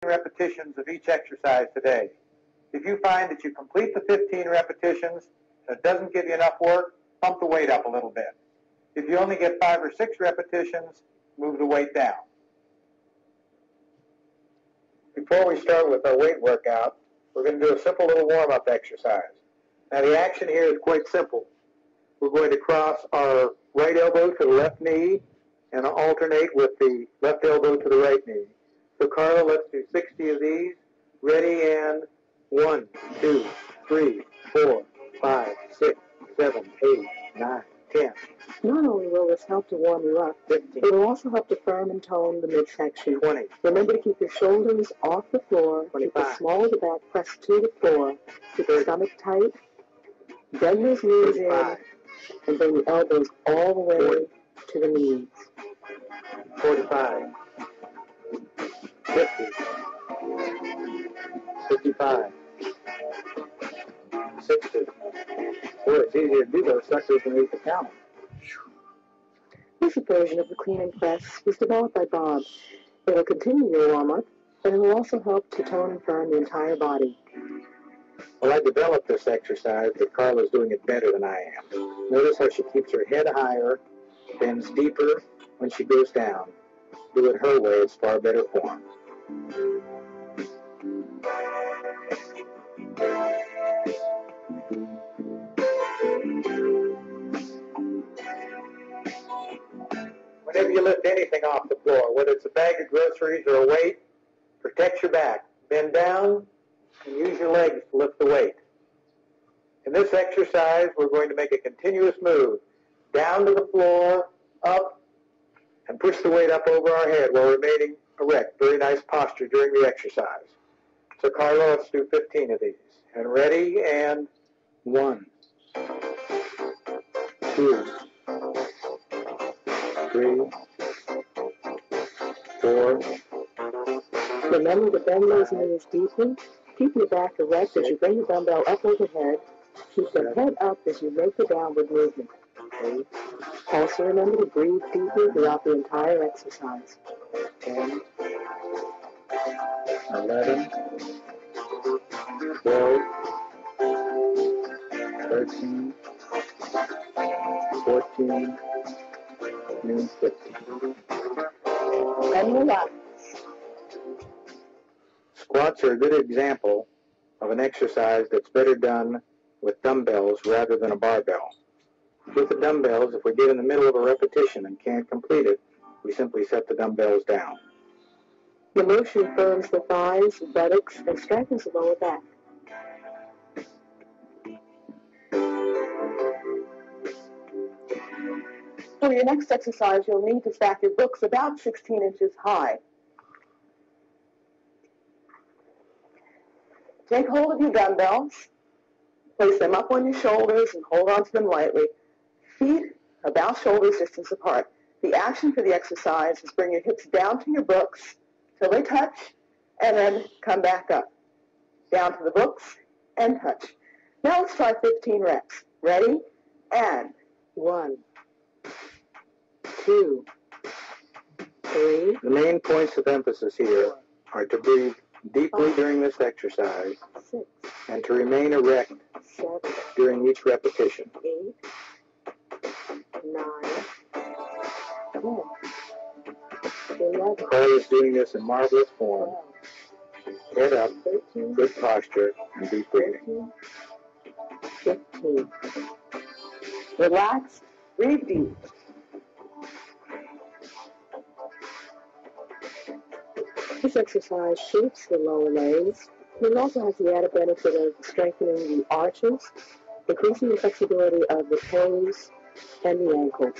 repetitions of each exercise today. If you find that you complete the 15 repetitions and it doesn't give you enough work, pump the weight up a little bit. If you only get 5 or 6 repetitions, move the weight down. Before we start with our weight workout, we're going to do a simple little warm-up exercise. Now the action here is quite simple. We're going to cross our right elbow to the left knee and alternate with the left elbow to the right knee. So Carla, let's do 60 of these. Ready, and 1, 2, 3, 4, 5, 6, 7, 8, 9, 10. Not only will this help to warm you up, 15. it will also help to firm and tone the midsection. 20. Remember to keep your shoulders off the floor, 25. keep the small of the back pressed to the floor, keep the stomach tight, bend those knees 35. in, and bring the elbows all the way 40. to the knees. 45. 50. 55. 60. Boy, it's easier to do those suckers than read the counter. This version of the clean and press was developed by Bob. It will continue your warm-up, and it will also help to tone and firm the entire body. Well, I developed this exercise, but Carla's doing it better than I am. Notice how she keeps her head higher, bends deeper when she goes down. Do it her way, it's far better form. Whenever you lift anything off the floor, whether it's a bag of groceries or a weight, protect your back. Bend down and use your legs to lift the weight. In this exercise, we're going to make a continuous move down to the floor, up, and push the weight up over our head while remaining erect. Very nice posture during the exercise. So Carla, let's do 15 of these. And ready, and 1, 2, 3, 4. Remember to bend those knees deeply. Keep your back erect as you bring the dumbbell up overhead. Keep the head up as you make the downward movement. 8. Also remember to breathe deeply throughout the entire exercise. 10, 11, 12, 13, 14, and 15. And relax. Squats are a good example of an exercise that's better done with dumbbells rather than a barbell. With the dumbbells, if we get in the middle of a repetition and can't complete it, we simply set the dumbbells down. The motion firms the thighs, buttocks, and strengthens the lower back. For your next exercise, you'll need to stack your books about 16 inches high. Take hold of your dumbbells, place them up on your shoulders, and hold on to them lightly. Feet about shoulders distance apart. The action for the exercise is bring your hips down to your books till they touch, and then come back up. Down to the books, and touch. Now let's try 15 reps. Ready? And 1, 2, 3. The main points of emphasis here are to breathe deeply during this exercise 6, and to remain erect 7, during each repetition. 8, 9, 10, 11, Carla is doing this in marvelous form. 12, Head up, 13, good posture, and deep breathing. 14, 15. Relax, breathe deep. This exercise shapes the lower legs. It also has the added benefit of strengthening the arches, increasing the flexibility of the toes and the ankles.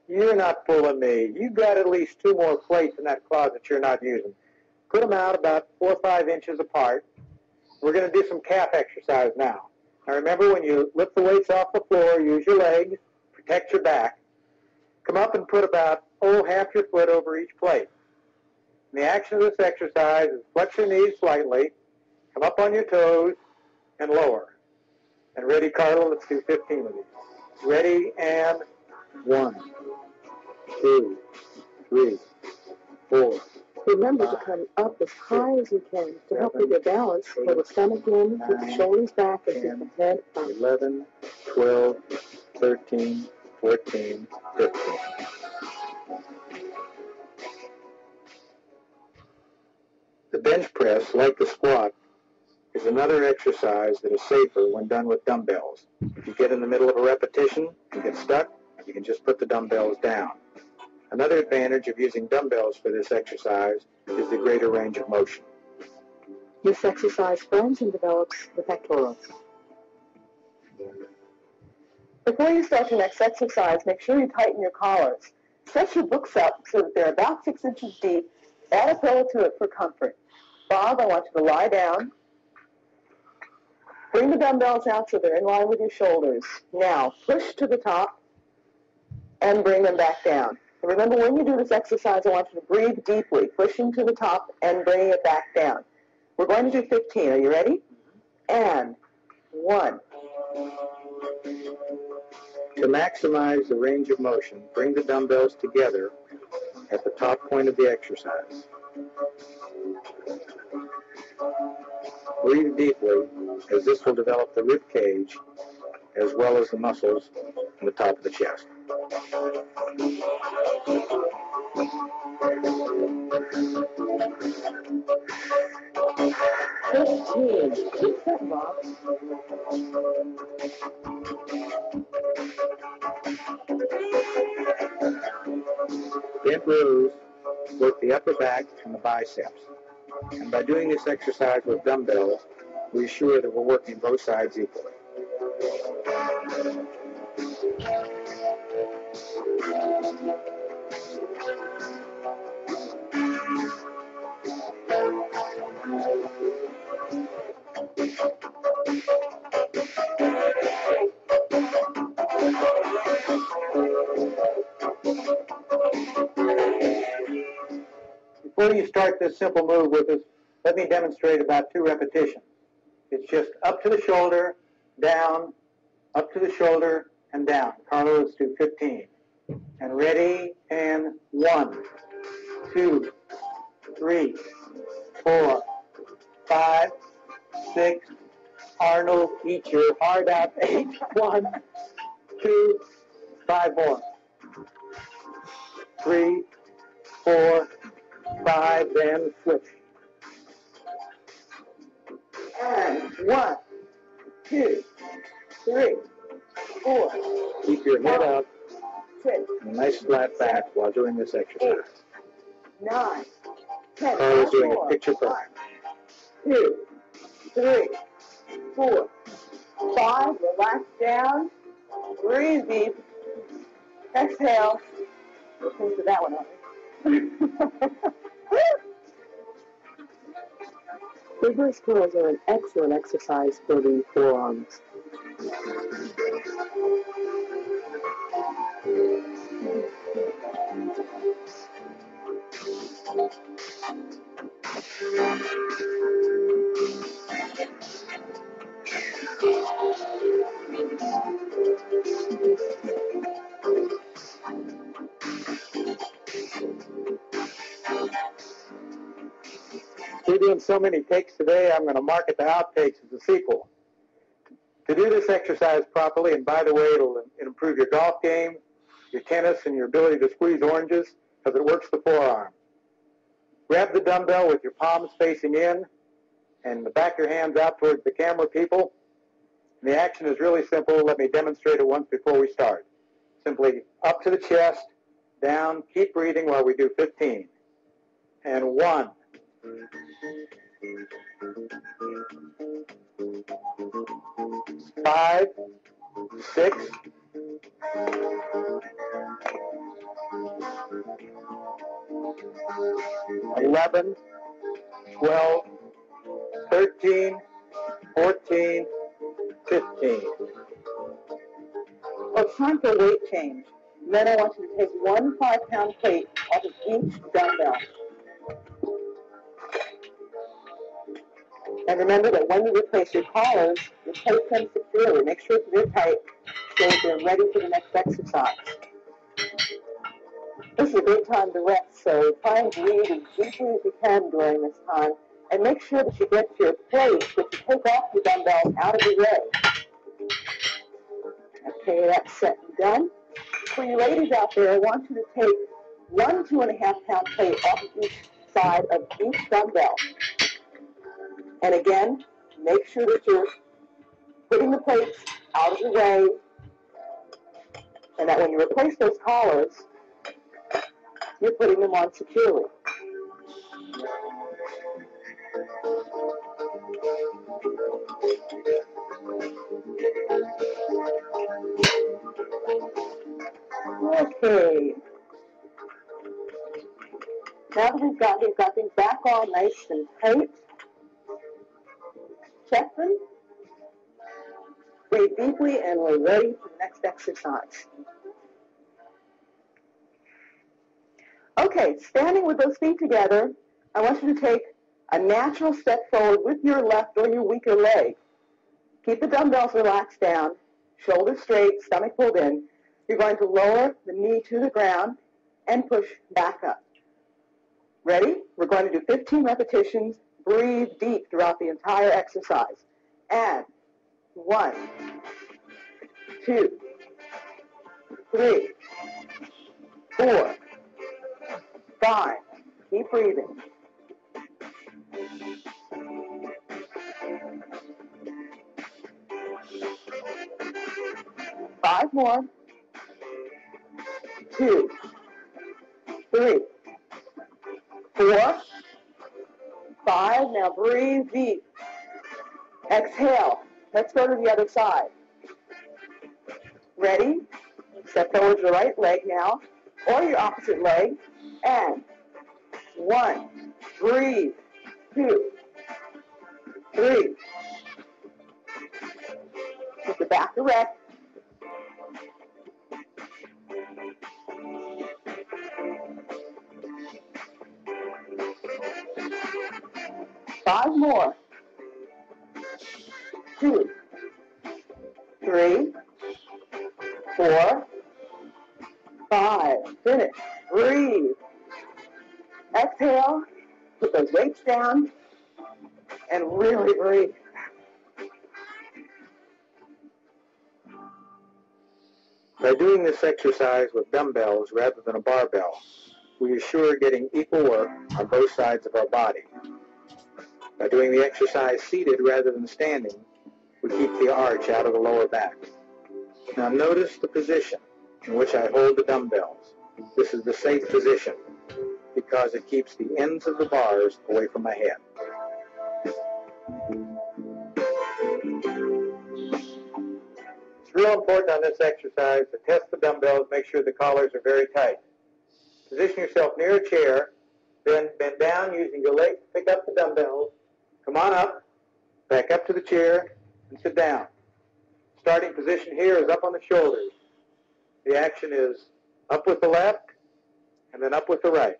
You're not fooling me. You've got at least 2 more plates in that closet you're not using. Put them out about 4 or 5 inches apart. We're going to do some calf exercise now. Now remember, when you lift the weights off the floor, use your legs, protect your back. Come up and put about, half your foot over each plate. And the action of this exercise is flex your knees slightly, come up on your toes, and lower. Ready, Carla? Let's do 15 of these. Ready, and 1, 2, 3, 4. Remember to come up as high as you can to help with your balance. Pull the stomach in, keep the shoulders back, and keep the head up. 11, 12, 13, 14, 15. The bench press, like the squat, is another exercise that is safer when done with dumbbells. If you get in the middle of a repetition and get stuck, you can just put the dumbbells down. Another advantage of using dumbbells for this exercise is the greater range of motion. This exercise firms and develops the pectorals. Before you start your next exercise, make sure you tighten your collars. Set your books up so that they're about 6 inches deep. Add a pillow to it for comfort. Bob, I want you to lie down. Bring the dumbbells out so they're in line with your shoulders. Now, push to the top and bring them back down. And remember, when you do this exercise, I want you to breathe deeply, pushing to the top and bringing it back down. We're going to do 15. Are you ready? And 1. To maximize the range of motion, bring the dumbbells together at the top point of the exercise. Breathe deeply, as this will develop the rib cage as well as the muscles on the top of the chest. Keep that, Bob. Bent rows work the upper back and the biceps. And by doing this exercise with dumbbells, we assure that we're working both sides equally. Before you start this simple move with us, let me demonstrate about 2 repetitions. It's just up to the shoulder, down, up to the shoulder, and down. Carla, let's do 15. And ready, and 1, 2, 3, 4, 5, 6. Arnold, eat your heart out. 8, 1, 2, 5 more. 3, 4, 5, then switch. And 1, 2, 3, 4. Keep your head up 6, and a nice flat back while doing this exercise. 9, 10. Carla's doing a 4, picture perfect. 2, 3, 4, 5. Relax down. Breathe deep. Exhale. Listen to that one, Reverse curls are an excellent exercise for the forearms. We're doing so many takes today, I'm going to market the outtakes as a sequel. To do this exercise properly, and by the way, it'll improve your golf game, your tennis, and your ability to squeeze oranges, because it works the forearm. Grab the dumbbell with your palms facing in, and the back of your hands out towards the camera people. And the action is really simple. Let me demonstrate it once before we start. Simply up to the chest, down, keep breathing while we do 15. And 1. 5, 6, 11, 12, 13, 14, 15. Well, it's time for a weight change. Then I want you to take 1 5-pound plate off of each dumbbell. And remember that when you replace your collars, your place them securely. Make sure that they're tight so that they're ready for the next exercise. This is a great time to rest, so try and breathe as deeply as you can during this time, and make sure that you get to your place, that you take off your dumbbells out of the way. Okay, that's set and done. For you ladies out there, I want you to take 1 2.5-pound plate off of each side of each dumbbell. And again, make sure that you're putting the plates out of the way, and that when you replace those collars, you're putting them on securely. Okay. Now that we've got things back on nice and tight, check them, breathe deeply, and we're ready for the next exercise. Okay, standing with those feet together, I want you to take a natural step forward with your left or your weaker leg. Keep the dumbbells relaxed down, shoulders straight, stomach pulled in. You're going to lower the knee to the ground and push back up. Ready? We're going to do 15 repetitions. Breathe deep throughout the entire exercise. And 1, 2, 3, 4, 5. Keep breathing. 5 more. 2, 3, 4, 5. Now breathe deep. Exhale. Let's go to the other side. Ready? Step forward your right leg now, or your opposite leg. And 1. Breathe. 2, 3. Keep the back erect. 5 more. 2, 3, 4, 5. Finish. Breathe. Exhale. Put those weights down and really breathe. By doing this exercise with dumbbells rather than a barbell, we assure getting equal work on both sides of our body. By doing the exercise seated rather than standing, we keep the arch out of the lower back. Now notice the position in which I hold the dumbbells. This is the safe position because it keeps the ends of the bars away from my head. It's real important on this exercise to test the dumbbells, make sure the collars are very tight. Position yourself near a chair, then bend down using your legs to pick up the dumbbells. Come on up, back up to the chair, and sit down. Starting position here is up on the shoulders. The action is up with the left, and then up with the right.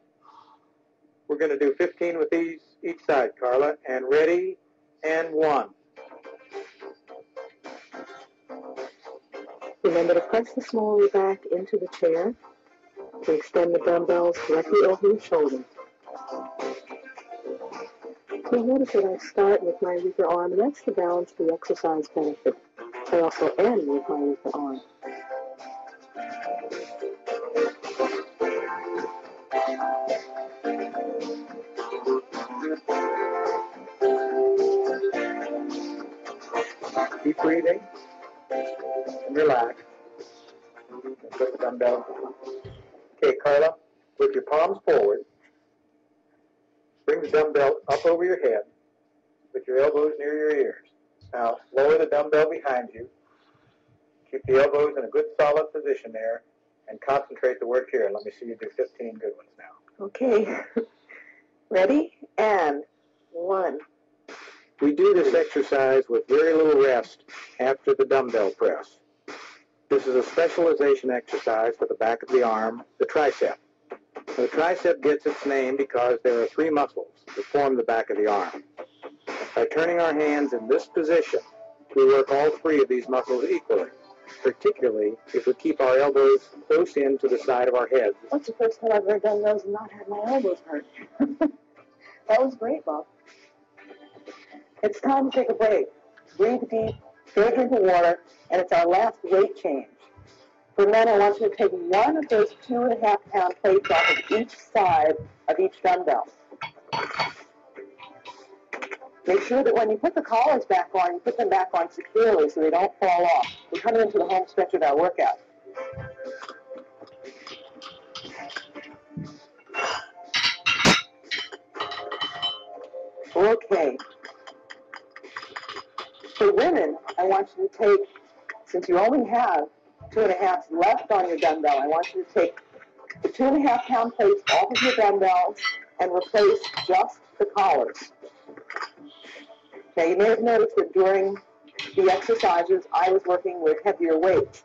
We're going to do 15 with these each side, Carla. And ready, and 1. Remember to press the small lower back into the chair to extend the dumbbells directly over your shoulders. So notice that I start with my weaker arm, and that's to balance the exercise benefit. I also end with my weaker arm. Keep breathing and relax. Put the dumbbell. Okay, Carla, with your palms forward, bring the dumbbell up over your head with your elbows near your ears. Now, lower the dumbbell behind you. Keep the elbows in a good solid position there and concentrate the work here. Let me see you do 15 good ones now. Okay. Ready? And 1. We do this exercise with very little rest after the dumbbell press. This is a specialization exercise for the back of the arm, the tricep. The tricep gets its name because there are 3 muscles that form the back of the arm. By turning our hands in this position, we work all three of these muscles equally, particularly if we keep our elbows close in to the side of our heads. That's the first time I've ever done those and not had my elbows hurt. That was great, Bob. It's time to take a break. Breathe deep, get a drink of water, and it's our last weight change. For men, I want you to take one of those 2.5-pound plates off of each side of each dumbbell. Make sure that when you put the collars back on, you put them back on securely so they don't fall off. We're coming into the home stretch of our workout. Okay. For women, I want you to take, since you only have 2.5 left on your dumbbell, I want you to take the 2.5-pound plates off of your dumbbells and replace just the collars. Now, you may have noticed that during the exercises, I was working with heavier weights.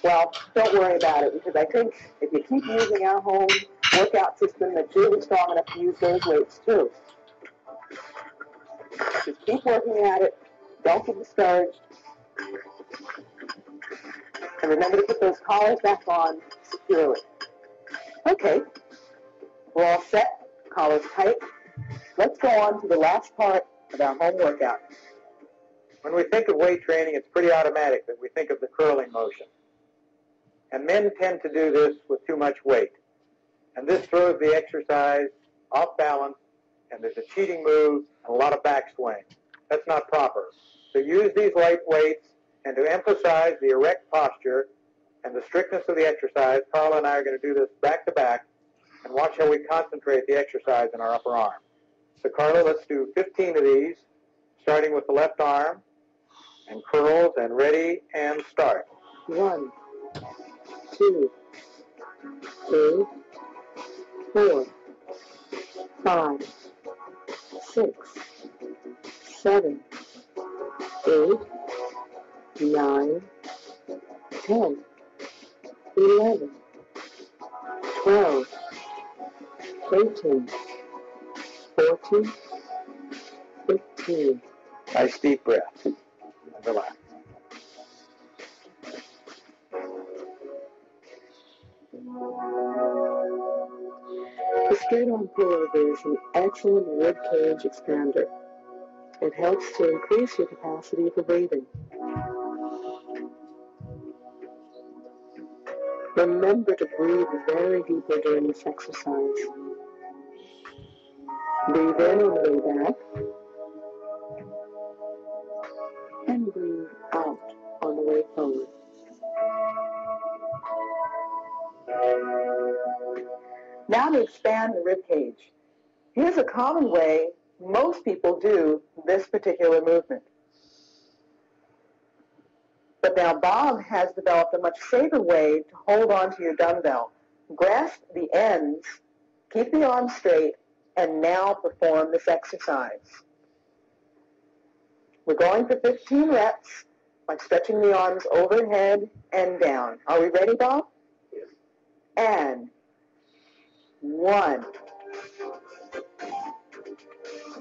Well, don't worry about it, because I think if you keep using our home workout system, that you'll be strong enough to use those weights too. Just keep working at it. Don't get discouraged. And remember to put those collars back on securely. Okay, we're all set. Collars tight. Let's go on to the last part of our home workout. When we think of weight training, it's pretty automatic that we think of the curling motion. And men tend to do this with too much weight. And this throws the exercise off balance, and there's a cheating move and a lot of backswing. That's not proper. So use these light weights, and to emphasize the erect posture and the strictness of the exercise, Carla and I are going to do this back to back, and watch how we concentrate the exercise in our upper arm. So Carla, let's do 15 of these, starting with the left arm, and curls, and ready, and start. 1, 2, 3, 4, 5, 6, 7, 8, 9, 10, 11, 12, 13, 14, 15. Nice deep breath. And relax. The straight-arm pullover is an excellent rib cage expander. It helps to increase your capacity for breathing. Remember to breathe very deeply during this exercise. Breathe in on the way back, and breathe out on the way forward. Now to expand the rib cage. Here's a common way most people do this particular movement. But now Bob has developed a much safer way to hold on to your dumbbell. Grasp the ends, keep the arms straight, and now perform this exercise. We're going for 15 reps by stretching the arms overhead and down. Are we ready, Bob? Yes. And 1.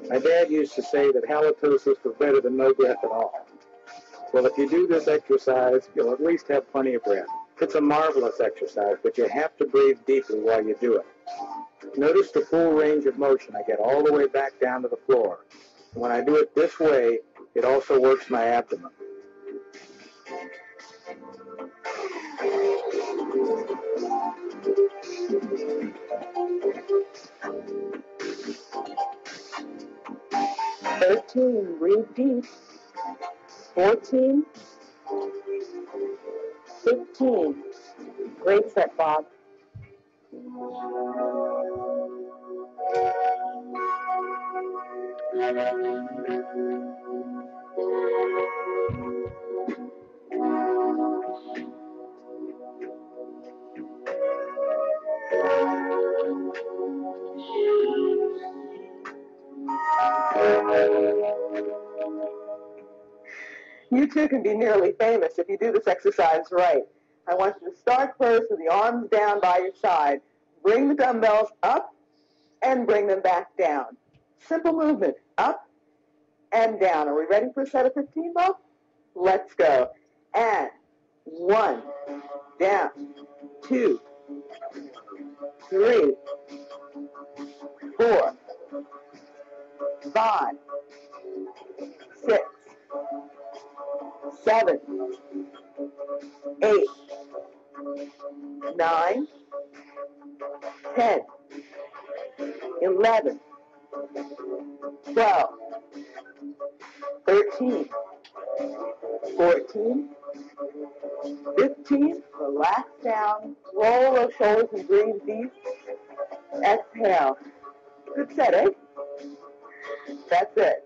My dad used to say that halitosis was better than no breath at all. Well, if you do this exercise, you'll at least have plenty of breath. It's a marvelous exercise, but you have to breathe deeply while you do it. Notice the full range of motion. I get all the way back down to the floor. When I do it this way, it also works my abdomen. Breathe deep. 14, 15. Great set, Bob. You too can be nearly famous if you do this exercise right. I want you to start first with the arms down by your side. Bring the dumbbells up and bring them back down. Simple movement, up and down. Are we ready for a set of 15, Bob? Let's go. And 1, down, 2, 3, 4, 5, 6, 7, 8, 9, 10, 11, 12, 13, 14, 15, relax down, roll those shoulders and breathe deep. Exhale. Good set, eh? That's it.